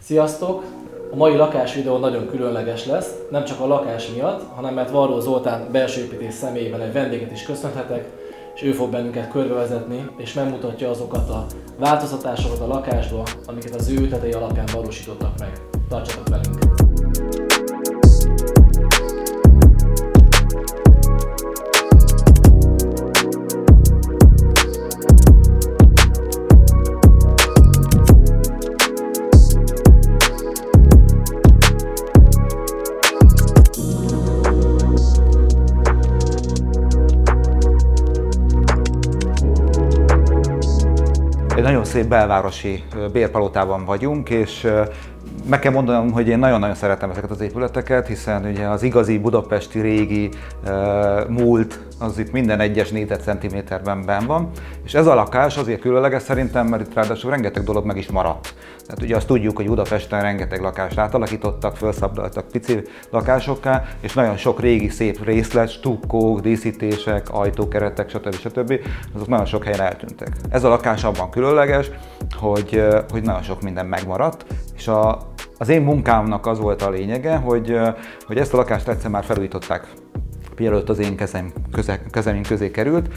Sziasztok! A mai lakásvideó nagyon különleges lesz, nem csak a lakás miatt, hanem mert Varró Zoltán belsőépítész személyében egy vendéget is köszönhetek, és ő fog bennünket körbevezetni, és megmutatja azokat a változtatásokat a lakásba, amiket az ő ötletei alapján valósítottak meg. Tartsatok velünk! Egy nagyon szép belvárosi bérpalotában vagyunk, és meg kell mondanom, hogy én nagyon-nagyon szeretem ezeket az épületeket, hiszen ugye az igazi budapesti régi múlt az itt minden egyes négyzetcentiméterben benn van, és ez a lakás azért különleges szerintem, mert itt ráadásul rengeteg dolog meg is maradt. Tehát ugye azt tudjuk, hogy Budapesten rengeteg lakást átalakítottak, felszabdaltak pici lakásokká, és nagyon sok régi szép részlet, stukkók, díszítések, ajtókeretek, stb. Azok nagyon sok helyen eltűntek. Ez a lakás abban különleges, hogy nagyon sok minden megmaradt, és az én munkámnak az volt a lényege, hogy ezt a lakást egyszer már felújították, mielőtt az én kezem közé került,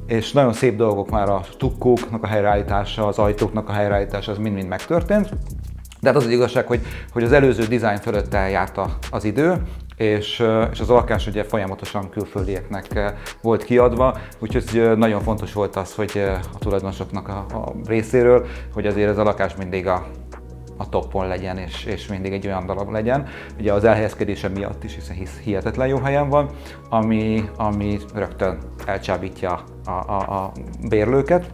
és nagyon szép dolgok már a stukkóknak a helyreállítása, az ajtóknak a helyreállítása, az mind-mind megtörtént. De hát az igazság, hogy az előző dizájn fölött eljárt az idő, és az a lakás ugye folyamatosan külföldieknek volt kiadva, úgyhogy nagyon fontos volt az, hogy a tulajdonosoknak a részéről, hogy azért ez a lakás mindig a toppon legyen, és mindig egy olyan dolog legyen. Ugye az elhelyezkedése miatt is, hiszen hihetetlen jó helyen van, ami rögtön elcsábítja a bérlőket.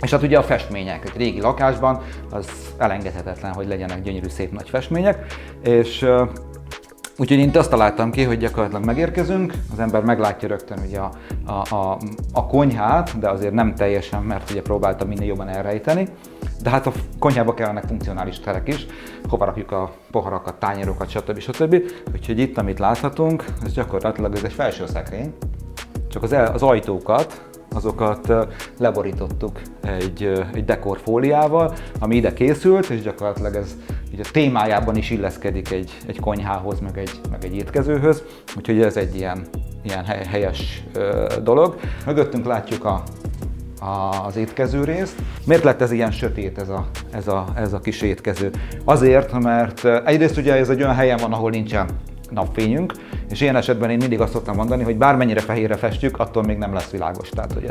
És hát ugye a festmények, egy régi lakásban az elengedhetetlen, hogy legyenek gyönyörű, szép nagy festmények, és úgyhogy én azt találtam ki, hogy gyakorlatilag megérkezünk, az ember meglátja rögtön ugye a konyhát, de azért nem teljesen, mert ugye próbáltam minél jobban elrejteni. De hát a konyhába kellenek funkcionális terek is, hova rakjuk a poharakat, tányérokat, stb. Úgyhogy itt, amit láthatunk, ez gyakorlatilag ez egy felső szekrény, csak az ajtókat, azokat leborítottuk egy dekorfóliával, ami ide készült, és gyakorlatilag ez így a témájában is illeszkedik egy konyhához, meg egy étkezőhöz, úgyhogy ez egy ilyen helyes dolog. Mögöttünk látjuk az étkező részt. Miért lett ez ilyen sötét, ez a kis étkező? Azért, mert egyrészt ugye ez egy olyan helyen van, ahol nincsen napfényünk, és ilyen esetben én mindig azt szoktam mondani, hogy bármennyire fehérre festjük, attól még nem lesz világos. Tehát, hogy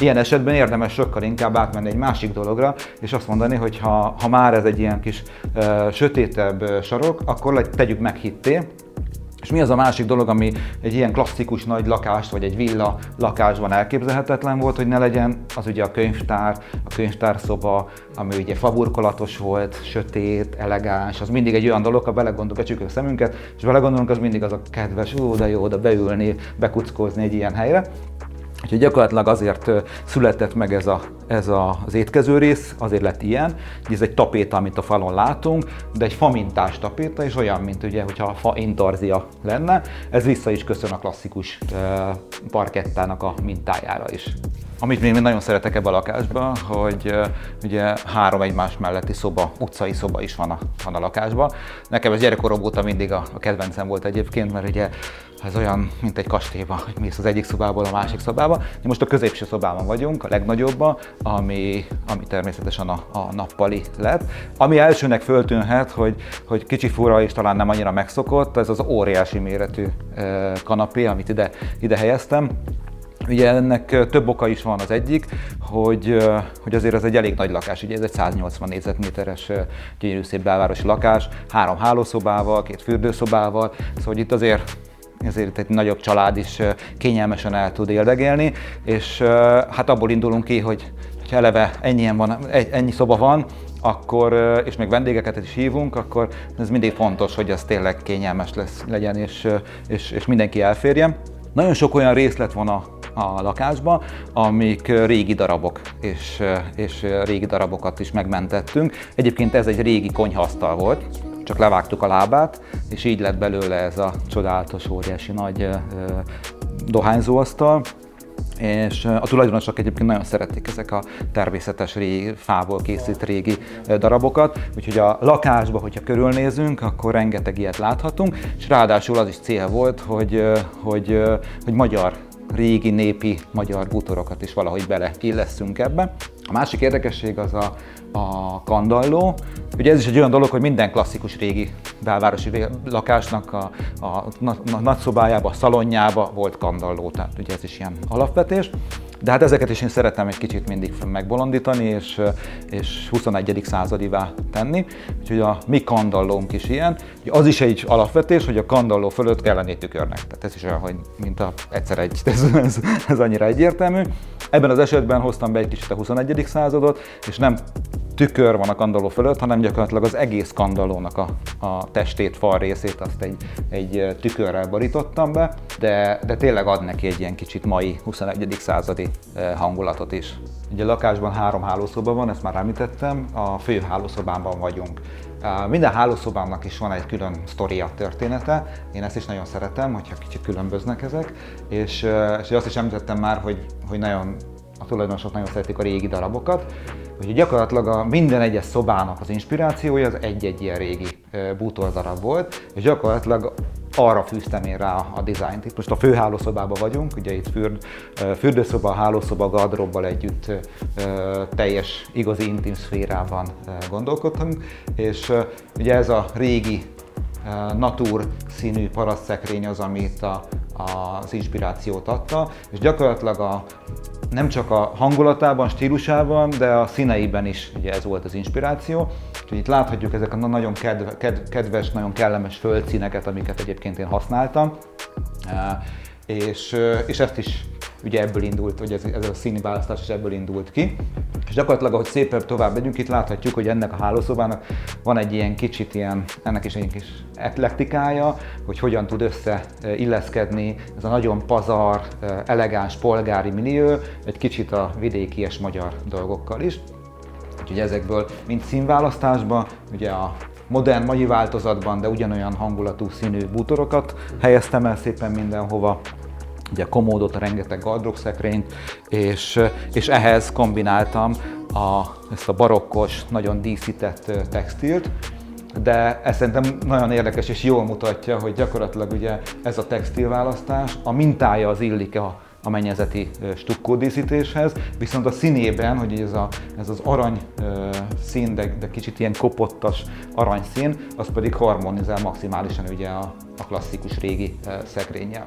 ilyen esetben érdemes sokkal inkább átmenni egy másik dologra, és azt mondani, hogy ha már ez egy ilyen kis sötétebb sarok, akkor tegyük meg hitté. És mi az a másik dolog, ami egy ilyen klasszikus nagy lakást, vagy egy villa lakásban elképzelhetetlen volt, hogy ne legyen, az ugye a könyvtárszoba, ami ugye faburkolatos volt, sötét, elegáns, az mindig egy olyan dolog, ha belegondolunk, becsukjuk a szemünket, és belegondolunk, az mindig az a kedves, de jó oda beülni, bekuckózni egy ilyen helyre. Úgyhogy gyakorlatilag azért született meg ez az étkező rész, azért lett ilyen, hogy ez egy tapéta, amit a falon látunk, de egy famintás tapéta, és olyan, mint ugye, hogyha a fa intarzia lenne. Ez vissza is köszön a klasszikus parkettának a mintájára is. Amit még nagyon szeretek ebben a lakásban, hogy ugye 3 egymás melletti utcai szoba is van a lakásban. Nekem ez gyerekkorom óta mindig a kedvencem volt egyébként, mert ugye ez olyan, mint egy kastélyban, hogy mész az egyik szobából a másik szobába. Most a középső szobában vagyunk, a legnagyobban, ami természetesen a nappali lett. Ami elsőnek föltűnhet, hogy kicsi fura és talán nem annyira megszokott, ez az óriási méretű kanapé, amit ide helyeztem. Ugye ennek több oka is van, az egyik, hogy azért ez egy elég nagy lakás, ugye ez egy 180 négyzetméteres gyönyörű szép belvárosi lakás, 3 hálószobával, 2 fürdőszobával, szóval itt azért egy nagyobb család is kényelmesen el tud éldegélni, és hát abból indulunk ki, hogy eleve ennyi szoba van, akkor, és még vendégeket is hívunk, akkor ez mindig fontos, hogy ez tényleg kényelmes legyen, és mindenki elférjen. Nagyon sok olyan részlet van a lakásban, amik régi darabok, és régi darabokat is megmentettünk. Egyébként ez egy régi konyhaasztal volt, csak levágtuk a lábát, és így lett belőle ez a csodálatos, óriási nagy dohányzóasztal. és a tulajdonosok egyébként nagyon szeretik ezek a természetes régi, fából készült régi darabokat, úgyhogy a lakásba, hogyha körülnézünk, akkor rengeteg ilyet láthatunk, és ráadásul az is cél volt, hogy magyar, régi, népi magyar bútorokat is valahogy beleillesszünk ebbe. A másik érdekesség az a kandalló. Ugye ez is egy olyan dolog, hogy minden klasszikus régi belvárosi lakásnak a nagyszobájában, a szalonjában volt kandalló, tehát ugye ez is ilyen alapvetés. De hát ezeket is én szeretem egy kicsit mindig megbolondítani és 21. századivá tenni. Úgyhogy a mi kandallónk is ilyen. Az is egy alapvetés, hogy a kandalló fölött kell lenni tükörnek. Tehát ez is olyan, hogy mint egyszer egy, ez annyira egyértelmű. Ebben az esetben hoztam be egy kicsit a 21. századot, és nem tükör van a kandalló fölött, hanem gyakorlatilag az egész kandallónak a testét, fal részét azt egy tükörrel borítottam be, de tényleg ad neki egy ilyen kicsit mai 21. századi hangulatot is. Ugye a lakásban 3 hálószoba van, ezt már említettem, a fő hálószobában vagyunk. Minden hálószobának is van egy külön sztoria, története, én ezt is nagyon szeretem, hogyha kicsit különböznek ezek, és azt is említettem már, hogy nagyon a tulajdonosok nagyon szeretik a régi darabokat, úgyhogy gyakorlatilag minden egyes szobának az inspirációja az egy-egy ilyen régi bútordarab volt, és gyakorlatilag arra fűztem én rá a dizájnt. Itt most a főhálószobában vagyunk, ugye itt fürdőszoba, hálószoba, gardróbbal együtt teljes, igazi intim szférában gondolkodtunk, és ugye ez a régi natur színű parasztszekrény az, amit az inspirációt adta, és gyakorlatilag nem csak a hangulatában, stílusában, de a színeiben is ugye ez volt az inspiráció. Úgyhogy itt láthatjuk ezek a nagyon kedves, nagyon kellemes földszíneket, amiket egyébként én használtam. És ezt is ugye ebből indult, hogy ez a színi választás is ebből indult ki. És gyakorlatilag, ahogy szépen tovább megyünk, itt láthatjuk, hogy ennek a hálószobának van egy ilyen kicsit ennek is egy kis eklektikája, hogy hogyan tud összeilleszkedni ez a nagyon pazar, elegáns polgári millió, egy kicsit a vidékies magyar dolgokkal is. Úgyhogy ezekből mind színválasztásban, ugye a modern mai változatban, de ugyanolyan hangulatú színű bútorokat helyeztem el szépen mindenhova. Ugye a komódot, a rengeteg gardróbszekrényt, és ehhez kombináltam ezt a barokkos, nagyon díszített textilt, de ez szerintem nagyon érdekes és jól mutatja, hogy gyakorlatilag ugye ez a textilválasztás, a mintája az illik a mennyezeti stukkódíszítéshez, viszont a színében, hogy ez az arany szín, de kicsit ilyen kopottas aranyszín, az pedig harmonizál maximálisan ugye a klasszikus régi szekrénnyel.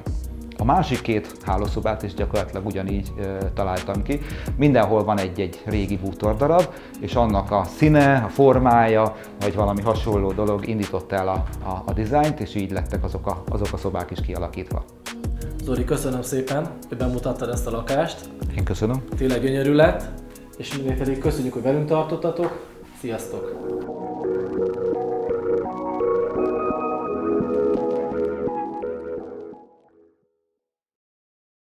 A másik 2 hálószobát is gyakorlatilag ugyanígy találtam ki. Mindenhol van egy régi bútordarab, és annak a színe, a formája, vagy valami hasonló dolog indította el a dizájnt, és így lettek azok a szobák is kialakítva. Zoli, köszönöm szépen, hogy bemutattad ezt a lakást. Én köszönöm. Tényleg gyönyörű lett, és mindenki pedig köszönjük, hogy velünk tartottatok. Sziasztok!